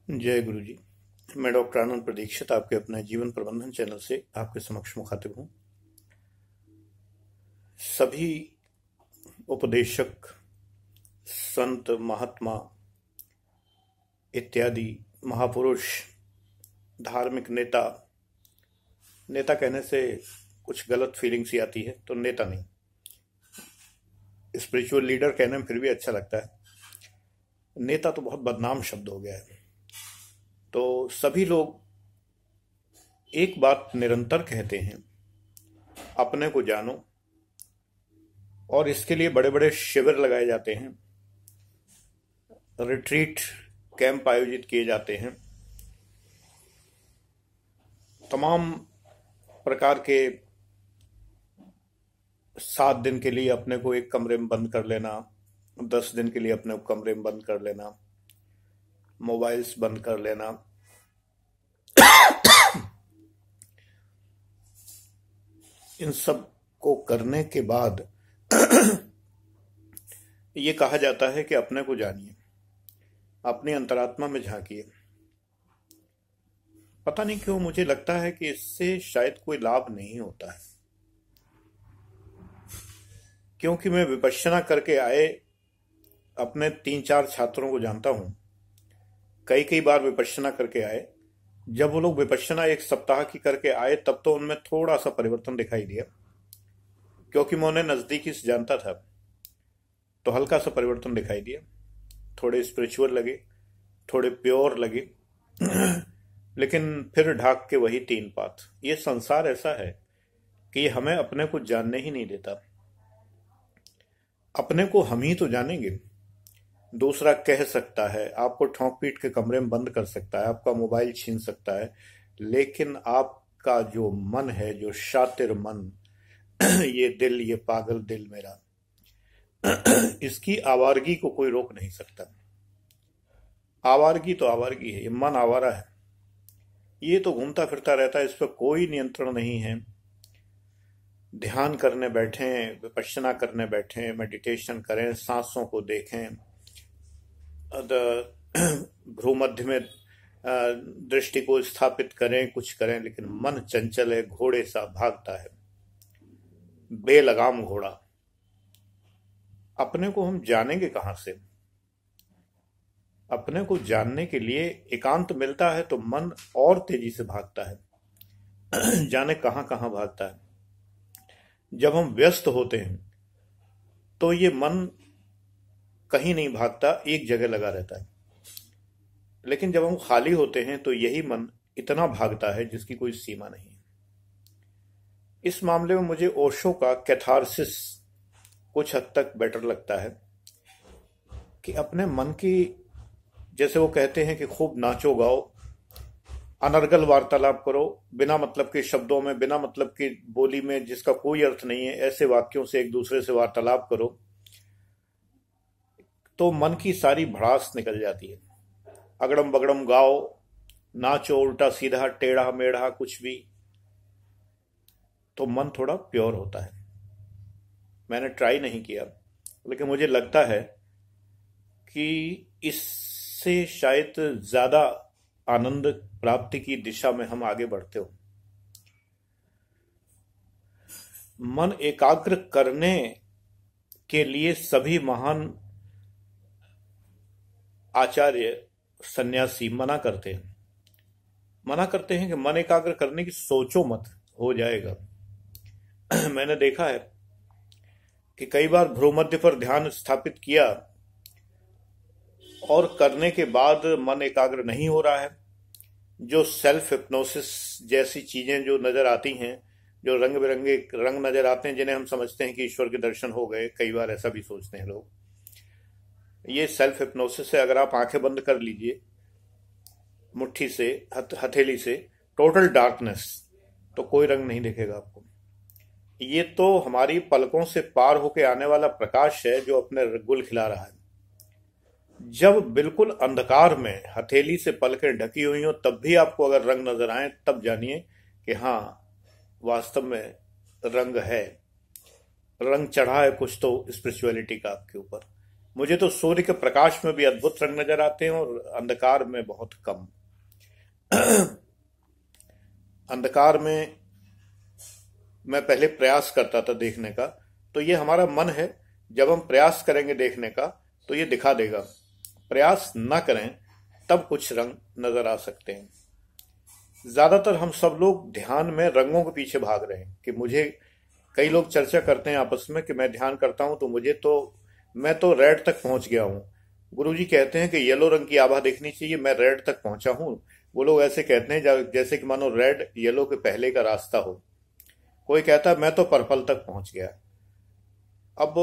जय गुरु जी। मैं डॉक्टर आनंद प्रदीक्षित आपके अपने जीवन प्रबंधन चैनल से आपके समक्ष मुखातिब हूँ। सभी उपदेशक, संत, महात्मा इत्यादि महापुरुष, धार्मिक नेता, नेता कहने से कुछ गलत फीलिंग सी आती है, तो नेता नहीं, स्पिरिचुअल लीडर कहने में फिर भी अच्छा लगता है। नेता तो बहुत बदनाम शब्द हो गया है। तो सभी लोग एक बात निरंतर कहते हैं, अपने को जानो, और इसके लिए बड़े बड़े शिविर लगाए जाते हैं, रिट्रीट कैंप आयोजित किए जाते हैं, तमाम प्रकार के 7 दिन के लिए अपने को एक कमरे में बंद कर लेना, 10 दिन के लिए अपने को कमरे में बंद कर लेना, मोबाइल्स बंद कर लेना। इन सब को करने के बाद ये कहा जाता है कि अपने को जानिए, अपनी अंतरात्मा में झांकिए। पता नहीं क्यों मुझे लगता है कि इससे शायद कोई लाभ नहीं होता है, क्योंकि मैं विपश्यना करके आए अपने 3-4 छात्रों को जानता हूं। कई बार विपश्यना करके आए। जब वो लोग विपश्यना 1 सप्ताह की करके आए तब तो उनमें थोड़ा सा परिवर्तन दिखाई दिया, क्योंकि मैं उन्हें नजदीकी से जानता था, तो हल्का सा परिवर्तन दिखाई दिया। थोड़े स्पिरिचुअल लगे, थोड़े प्योर लगे, लेकिन फिर ढाक के वही 3 पात। ये संसार ऐसा है कि ये हमें अपने को जानने ही नहीं देता। अपने को हम ही तो जानेंगे। दूसरा कह सकता है, आपको ठोंक पीट के कमरे में बंद कर सकता है, आपका मोबाइल छीन सकता है, लेकिन आपका जो मन है, जो शातिर मन, ये दिल, ये पागल दिल मेरा, इसकी आवारगी को कोई रोक नहीं सकता। आवारगी तो आवारगी है, ये मन आवारा है, ये तो घूमता फिरता रहता है, इस पर कोई नियंत्रण नहीं है। ध्यान करने बैठें, विपश्यना करने बैठें, मेडिटेशन करें, सांसों को देखें, भ्रूमध्य में दृष्टि को स्थापित करें, कुछ करें, लेकिन मन चंचल है, घोड़े सा भागता है, बेलगाम घोड़ा। अपने को हम जानेंगे कहां से? अपने को जानने के लिए एकांत मिलता है तो मन और तेजी से भागता है। जाने कहां कहां भागता है। जब हम व्यस्त होते हैं तो ये मन कहीं नहीं भागता, एक जगह लगा रहता है। लेकिन जब हम खाली होते हैं तो यही मन इतना भागता है जिसकी कोई सीमा नहीं है। इस मामले में मुझे ओशो का कैथारसिस कुछ हद तक बेटर लगता है, कि अपने मन की, जैसे वो कहते हैं कि खूब नाचो गाओ, अनर्गल वार्तालाप करो, बिना मतलब के शब्दों में, बिना मतलब की बोली में जिसका कोई अर्थ नहीं है, ऐसे वाक्यों से एक दूसरे से वार्तालाप करो, तो मन की सारी भड़ास निकल जाती है। अगड़म बगड़म गाओ, नाचो, उल्टा सीधा टेढ़ा मेढ़ा कुछ भी, तो मन थोड़ा प्योर होता है। मैंने ट्राई नहीं किया, लेकिन मुझे लगता है कि इससे शायद ज्यादा आनंद प्राप्ति की दिशा में हम आगे बढ़ते हो। मन एकाग्र करने के लिए सभी महान आचार्य, सन्यासी मना करते हैं कि मन एकाग्र करने की सोचो मत, हो जाएगा। मैंने देखा है कि कई बार भ्रूमध्य पर ध्यान स्थापित किया और करने के बाद मन एकाग्र नहीं हो रहा है। जो सेल्फ हिप्नोसिस जैसी चीजें जो नजर आती हैं, जो रंग बिरंगे रंग नजर आते हैं, जिन्हें हम समझते हैं कि ईश्वर के दर्शन हो गए, कई बार ऐसा भी सोचते हैं लोग, ये सेल्फ हिप्नोसिस है। अगर आप आंखें बंद कर लीजिए मुट्ठी से, हथेली से, टोटल डार्कनेस, तो कोई रंग नहीं दिखेगा आपको। ये तो हमारी पलकों से पार होके आने वाला प्रकाश है जो अपने गुल खिला रहा है। जब बिल्कुल अंधकार में हथेली से पलकें ढकी हुई हो तब भी आपको अगर रंग नजर आए, तब जानिए कि हाँ, वास्तव में रंग है, रंग चढ़ा है कुछ तो स्पिरिचुअलिटी का आपके ऊपर। मुझे तो सूर्य के प्रकाश में भी अद्भुत रंग नजर आते हैं और अंधकार में बहुत कम। अंधकार में मैं पहले प्रयास करता था देखने का, तो ये हमारा मन है, जब हम प्रयास करेंगे देखने का तो ये दिखा देगा। प्रयास ना करें तब कुछ रंग नजर आ सकते हैं। ज्यादातर हम सब लोग ध्यान में रंगों के पीछे भाग रहे हैं कि मुझे, कई लोग चर्चा करते हैं आपस में कि मैं ध्यान करता हूं तो मैं तो रेड तक पहुंच गया हूं। गुरुजी कहते हैं कि येलो रंग की आभा देखनी चाहिए, मैं रेड तक पहुंचा हूं। वो लोग ऐसे कहते हैं जैसे कि मानो रेड येलो के पहले का रास्ता हो। कोई कहता है मैं तो पर्पल तक पहुंच गया। अब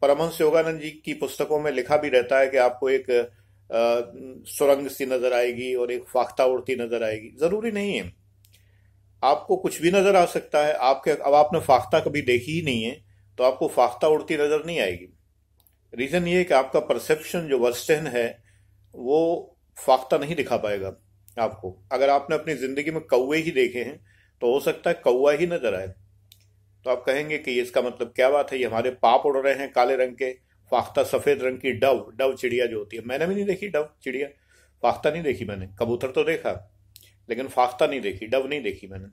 परमहंस योगानंद जी की पुस्तकों में लिखा भी रहता है कि आपको एक सुरंग सी नजर आएगी और एक फाख्ता उड़ती नजर आएगी। जरूरी नहीं है, आपको कुछ भी नजर आ सकता है। अब आपने फाख्ता कभी देखी ही नहीं है तो आपको फाख्ता उड़ती नजर नहीं आएगी। रीजन ये है कि आपका परसेप्शन जो वेस्टर्न है वो फाख्ता नहीं दिखा पाएगा आपको। अगर आपने अपनी जिंदगी में कौवे ही देखे हैं तो हो सकता है कौवा ही नजर आए। तो आप कहेंगे कि इसका मतलब क्या बात है, ये हमारे पाप उड़ रहे हैं काले रंग के। फाख्ता सफेद रंग की डव डव चिड़िया जो होती है, मैंने भी नहीं देखी डव चिड़िया, फाख्ता नहीं देखी मैंने। कबूतर तो देखा लेकिन फाख्ता नहीं देखी, डव नहीं देखी मैंने।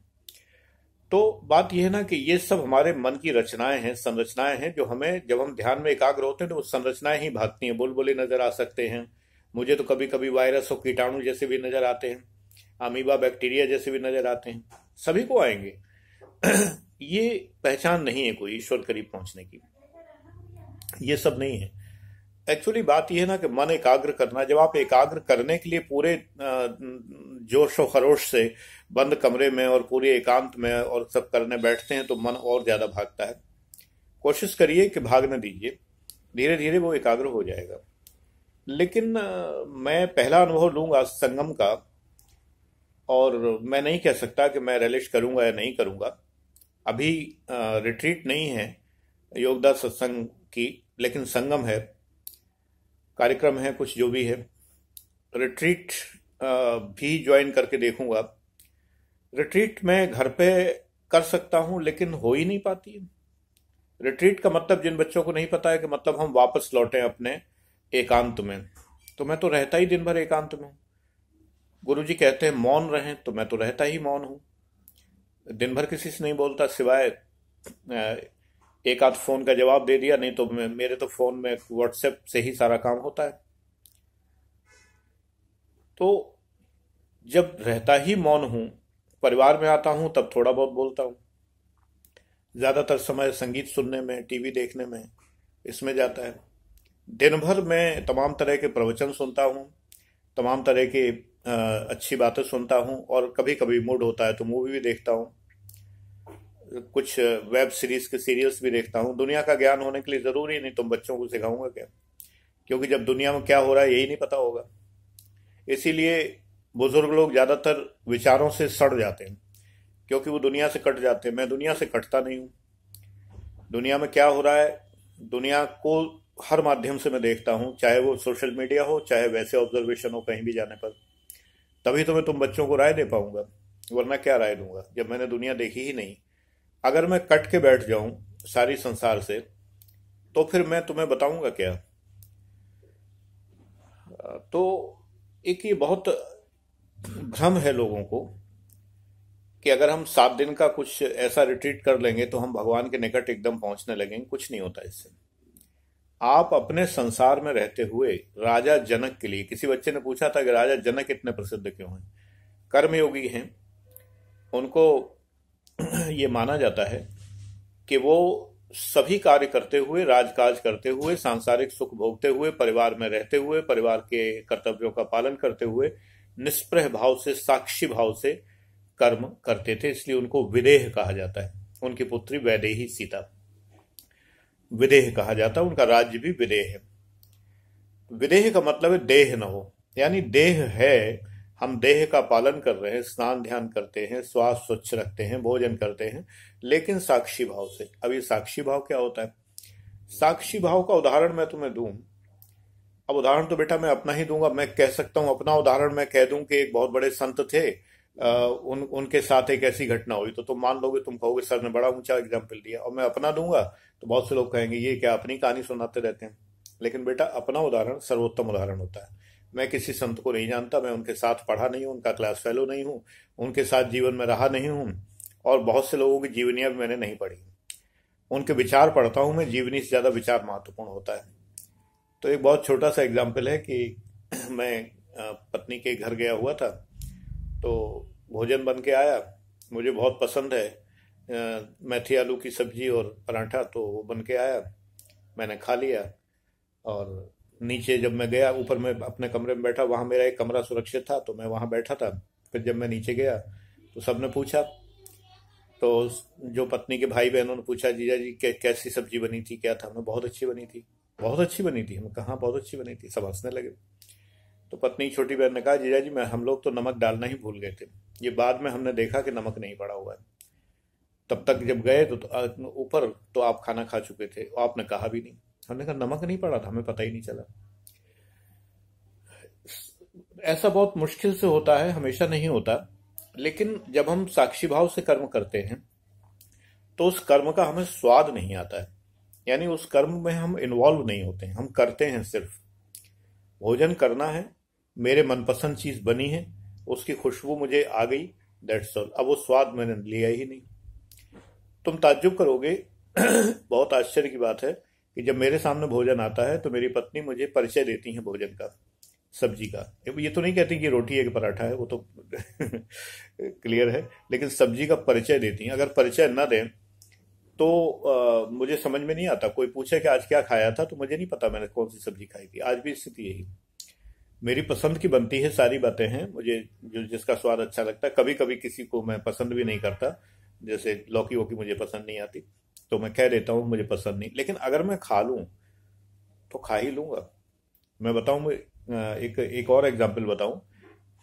तो बात यह है ना कि ये सब हमारे मन की रचनाएं हैं, संरचनाएं हैं, जो हमें, जब हम ध्यान में एकाग्र होते हैं तो वो संरचनाएं ही भागती हैं। बुलबुले नजर आ सकते हैं मुझे, तो कभी कभी वायरस और कीटाणु जैसे भी नजर आते हैं, अमीबा बैक्टीरिया जैसे भी नजर आते हैं, सभी को आएंगे। ये पहचान नहीं है कोई ईश्वर करीब पहुंचने की, ये सब नहीं है। एक्चुअली बात यह है ना कि मन एकाग्र करना, जब आप एकाग्र करने के लिए पूरे जोश और खरोश से बंद कमरे में और पूरे एकांत में और सब करने बैठते हैं तो मन और ज्यादा भागता है। कोशिश करिए कि भागने दीजिए, धीरे धीरे वो एकाग्र हो जाएगा। लेकिन मैं पहला अनुभव लूंगा संगम का, और मैं नहीं कह सकता कि मैं रिलिश करूंगा या नहीं करूंगा। अभी रिट्रीट नहीं है योगदा सत्संग की, लेकिन संगम है, कार्यक्रम है, कुछ जो भी है। रिट्रीट भी ज्वाइन करके देखूंगा। रिट्रीट मैं घर पे कर सकता हूं लेकिन हो ही नहीं पाती है। रिट्रीट का मतलब जिन बच्चों को नहीं पता है कि मतलब हम वापस लौटें अपने एकांत में, तो मैं तो रहता ही दिन भर एकांत में। गुरुजी कहते हैं मौन रहें, तो मैं तो रहता ही मौन हूं। दिन भर किसी से नहीं बोलता, सिवाय एक आध फोन का जवाब दे दिया, नहीं तो मेरे तो फोन में व्हाट्सएप से ही सारा काम होता है। तो जब रहता ही मौन हूं, परिवार में आता हूं तब थोड़ा बहुत बोलता हूं। ज्यादातर समय संगीत सुनने में, टीवी देखने में, इसमें जाता है। दिन भर मैं तमाम तरह के प्रवचन सुनता हूं, तमाम तरह की अच्छी बातें सुनता हूं, और कभी कभी मूड होता है तो मूवी भी देखता हूं, कुछ वेब सीरीज के सीरियल्स भी देखता हूं। दुनिया का ज्ञान होने के लिए जरूरी नहीं, तुम बच्चों को सिखाऊंगा क्या, क्योंकि जब दुनिया में क्या हो रहा है यही नहीं पता होगा। इसीलिए बुजुर्ग लोग ज्यादातर विचारों से सड़ जाते हैं, क्योंकि वो दुनिया से कट जाते हैं। मैं दुनिया से कटता नहीं हूं। दुनिया में क्या हो रहा है, दुनिया को हर माध्यम से मैं देखता हूं, चाहे वो सोशल मीडिया हो, चाहे वैसे ऑब्जर्वेशन हो कहीं भी जाने पर। तभी तो मैं तुम बच्चों को राय दे पाऊंगा, वरना क्या राय दूंगा जब मैंने दुनिया देखी ही नहीं। अगर मैं कट के बैठ जाऊं सारी संसार से तो फिर मैं तुम्हें बताऊंगा क्या। तो एक ये बहुत भ्रम है लोगों को कि अगर हम 7 दिन का कुछ ऐसा रिट्रीट कर लेंगे तो हम भगवान के निकट एकदम पहुंचने लगेंगे। कुछ नहीं होता इससे। आप अपने संसार में रहते हुए, राजा जनक के लिए, किसी बच्चे ने पूछा था कि राजा जनक इतने प्रसिद्ध क्यों हैं। कर्मयोगी हैं, उनको ये माना जाता है कि वो सभी कार्य करते हुए, राजकाज करते हुए, सांसारिक सुख भोगते हुए, परिवार में रहते हुए, परिवार के कर्तव्यों का पालन करते हुए, निष्प्रह भाव से, साक्षी भाव से कर्म करते थे, इसलिए उनको विदेह कहा जाता है। उनकी पुत्री वैदेही सीता, विदेह कहा जाता है। उनका राज्य भी विदेह है। विदेह का मतलब है देह न हो, यानी देह है, हम देह का पालन कर रहे हैं, स्नान ध्यान करते हैं, श्वास स्वच्छ रखते हैं, भोजन करते हैं, लेकिन साक्षी भाव से। अब ये साक्षी भाव क्या होता है? साक्षी भाव का उदाहरण मैं तुम्हें दूं। अब उदाहरण तो बेटा मैं अपना ही दूंगा। मैं कह सकता हूं अपना उदाहरण, मैं कह दूं कि एक बहुत बड़े संत थे, उनके साथ एक ऐसी घटना हुई, तो तुम मान लोगे, तुम कहोगे सर ने बड़ा ऊंचा एग्जाम्पल दिया। और मैं अपना दूंगा तो बहुत से लोग कहेंगे ये क्या अपनी कहानी सुनाते रहते हैं। लेकिन बेटा अपना उदाहरण सर्वोत्तम उदाहरण होता है। मैं किसी संत को नहीं जानता, मैं उनके साथ पढ़ा नहीं हूँ, उनका क्लास फेलो नहीं हूँ, उनके साथ जीवन में रहा नहीं हूँ, और बहुत से लोगों की जीवनियां भी मैंने नहीं पढ़ी। उनके विचार पढ़ता हूँ मैं, जीवनी से ज्यादा विचार महत्वपूर्ण होता है। तो एक बहुत छोटा सा एग्जाम्पल है कि मैं पत्नी के घर गया हुआ था, तो भोजन बन के आया, मुझे बहुत पसंद है मेथी आलू की सब्जी और पराठा, तो वो बन के आया, मैंने खा लिया। और नीचे जब मैं गया, ऊपर मैं अपने कमरे में बैठा, वहाँ मेरा एक कमरा सुरक्षित था तो मैं वहाँ बैठा था। फिर जब मैं नीचे गया तो सबने पूछा, तो जो पत्नी के भाई बहनों ने पूछा, जीजा जी कैसी सब्जी बनी थी, क्या था? मैं, बहुत अच्छी बनी थी, बहुत अच्छी बनी थी। हम कहा बहुत अच्छी बनी थी, सब हंसने लगे। तो पत्नी की छोटी बहन ने कहा, जीजा जी मैं, हम लोग तो नमक डालना ही भूल गए थे, ये बाद में हमने देखा कि नमक नहीं पड़ा हुआ है। तब तक जब गए तो ऊपर तो आप खाना खा चुके थे, आपने कहा भी नहीं। हमने कहा नमक नहीं पड़ा था, हमें पता ही नहीं चला। ऐसा बहुत मुश्किल से होता है, हमेशा नहीं होता। लेकिन जब हम साक्षी भाव से कर्म करते हैं तो उस कर्म का हमें स्वाद नहीं आता है, यानी उस कर्म में हम इन्वॉल्व नहीं होते हैं, हम करते हैं। सिर्फ भोजन करना है, मेरे मनपसंद चीज बनी है, उसकी खुशबू मुझे आ गई, दैट्स ऑल। अब वो स्वाद मैंने लिया ही नहीं। तुम ताज्जुब करोगे बहुत आश्चर्य की बात है कि जब मेरे सामने भोजन आता है तो मेरी पत्नी मुझे परिचय देती है भोजन का, सब्जी का। ये तो नहीं कहती कि रोटी है कि पराठा है, वो तो क्लियर है, लेकिन सब्जी का परिचय देती हैं। अगर परिचय न दें तो मुझे समझ में नहीं आता। कोई पूछे कि आज क्या खाया था, तो मुझे नहीं पता मैंने कौन सी सब्जी खाई थी। आज भी स्थिति यही, मेरी पसंद की बनती है, सारी बातें हैं मुझे, जो जिसका स्वाद अच्छा लगता है। कभी कभी किसी को मैं पसंद भी नहीं करता, जैसे लौकी वोकी मुझे पसंद नहीं आती, तो मैं कह देता हूँ मुझे पसंद नहीं। लेकिन अगर मैं खा लूँ तो खा ही लूंगा। मैं बताऊँ, एक एक और एग्जाम्पल बताऊं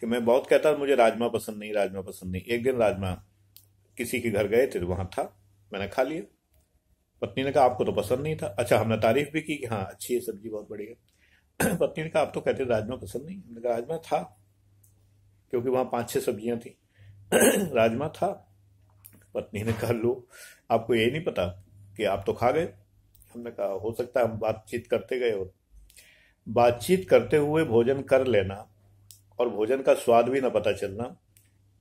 कि मैं बहुत कहता था मुझे राजमा पसंद नहीं, राजमा पसंद नहीं। एक दिन राजमा किसी के घर गए थे, वहां था, मैंने खा लिया। पत्नी ने कहा आपको तो पसंद नहीं था। अच्छा, हमने तारीफ भी की कि हाँ अच्छी है सब्जी, बहुत बढ़िया। पत्नी ने कहा आप तो कहते राजमा पसंद नहीं। मैंने कहा राजमा था, क्योंकि वहां 5-6 सब्जियां थी। राजमा था। पत्नी ने कहा लो, आपको यही नहीं पता कि आप तो खा गए? हमने कहा हो सकता है, हम बातचीत करते गए, और बातचीत करते हुए भोजन कर लेना और भोजन का स्वाद भी ना पता चलना।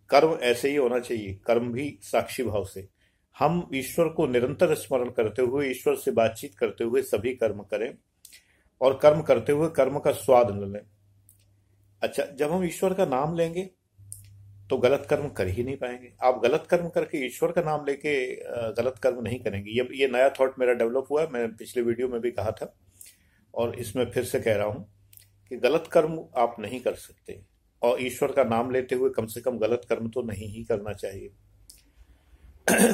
कर्म ऐसे ही होना चाहिए, कर्म भी साक्षी भाव से। हम ईश्वर को निरंतर स्मरण करते हुए, ईश्वर से बातचीत करते हुए सभी कर्म करें, और कर्म करते हुए कर्म का स्वाद न लें। अच्छा, जब हम ईश्वर का नाम लेंगे तो गलत कर्म कर ही नहीं पाएंगे। आप गलत कर्म करके ईश्वर का नाम लेके गलत कर्म नहीं करेंगे। ये नया थॉट मेरा डेवलप हुआ है, मैंने पिछले वीडियो में भी कहा था और इसमें फिर से कह रहा हूं कि गलत कर्म आप नहीं कर सकते, और ईश्वर का नाम लेते हुए कम से कम गलत कर्म तो नहीं ही करना चाहिए।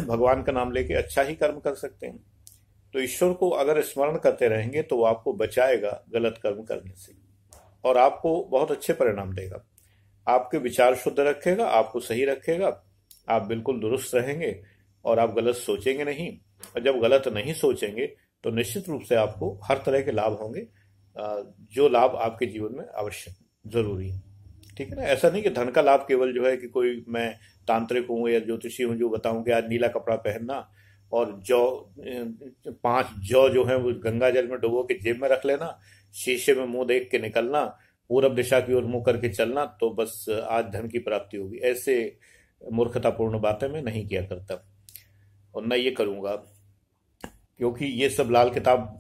भगवान का नाम लेके अच्छा ही कर्म कर सकते हैं। तो ईश्वर को अगर स्मरण करते रहेंगे तो वो आपको बचाएगा गलत कर्म करने से, और आपको बहुत अच्छे परिणाम देगा। आपके विचार शुद्ध रखेगा, आपको सही रखेगा, आप बिल्कुल दुरुस्त रहेंगे, और आप गलत सोचेंगे नहीं। और जब गलत नहीं सोचेंगे तो निश्चित रूप से आपको हर तरह के लाभ होंगे, जो लाभ आपके जीवन में आवश्यक जरूरी है। ठीक है ना? ऐसा नहीं कि धन का लाभ केवल जो है कि कोई मैं तांत्रिक हूं या ज्योतिषी हूं जो बताऊं कि आज नीला कपड़ा पहनना और जौ 5 जौ जो है वो गंगा जल में डुबो के जेब में रख लेना, शीशे में मुंह देख के निकलना, पूरब दिशा की ओर मुंह करके चलना, तो बस आज धन की प्राप्ति होगी। ऐसे मूर्खतापूर्ण बातें मैं नहीं किया करता और न ये करूंगा, क्योंकि ये सब लाल किताब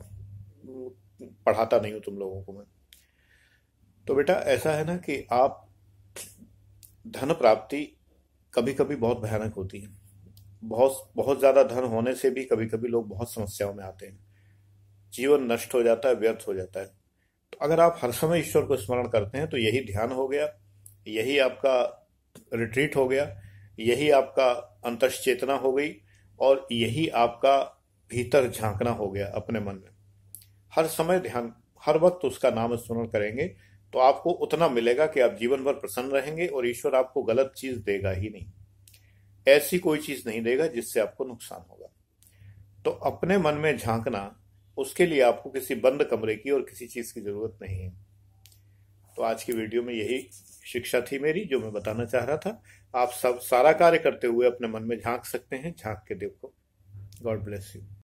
पढ़ाता नहीं हूं तुम लोगों को मैं। तो बेटा ऐसा है ना कि आप, धन प्राप्ति कभी कभी बहुत भयानक होती है। बहुत बहुत ज्यादा धन होने से भी कभी कभी लोग बहुत समस्याओं में आते हैं, जीवन नष्ट हो जाता है, व्यर्थ हो जाता है। तो अगर आप हर समय ईश्वर को स्मरण करते हैं तो यही ध्यान हो गया, यही आपका रिट्रीट हो गया, यही आपका अंतश्चेतना हो गई, और यही आपका भीतर झांकना हो गया अपने मन में। हर समय ध्यान, हर वक्त उसका नाम स्मरण करेंगे तो आपको उतना मिलेगा कि आप जीवन भर प्रसन्न रहेंगे, और ईश्वर आपको गलत चीज देगा ही नहीं। ऐसी कोई चीज नहीं देगा जिससे आपको नुकसान होगा। तो अपने मन में झांकना, उसके लिए आपको किसी बंद कमरे की और किसी चीज की जरूरत नहीं है। तो आज की वीडियो में यही शिक्षा थी मेरी, जो मैं बताना चाह रहा था। आप सब सारा कार्य करते हुए अपने मन में झांक सकते हैं, झांक के देखो। God bless you.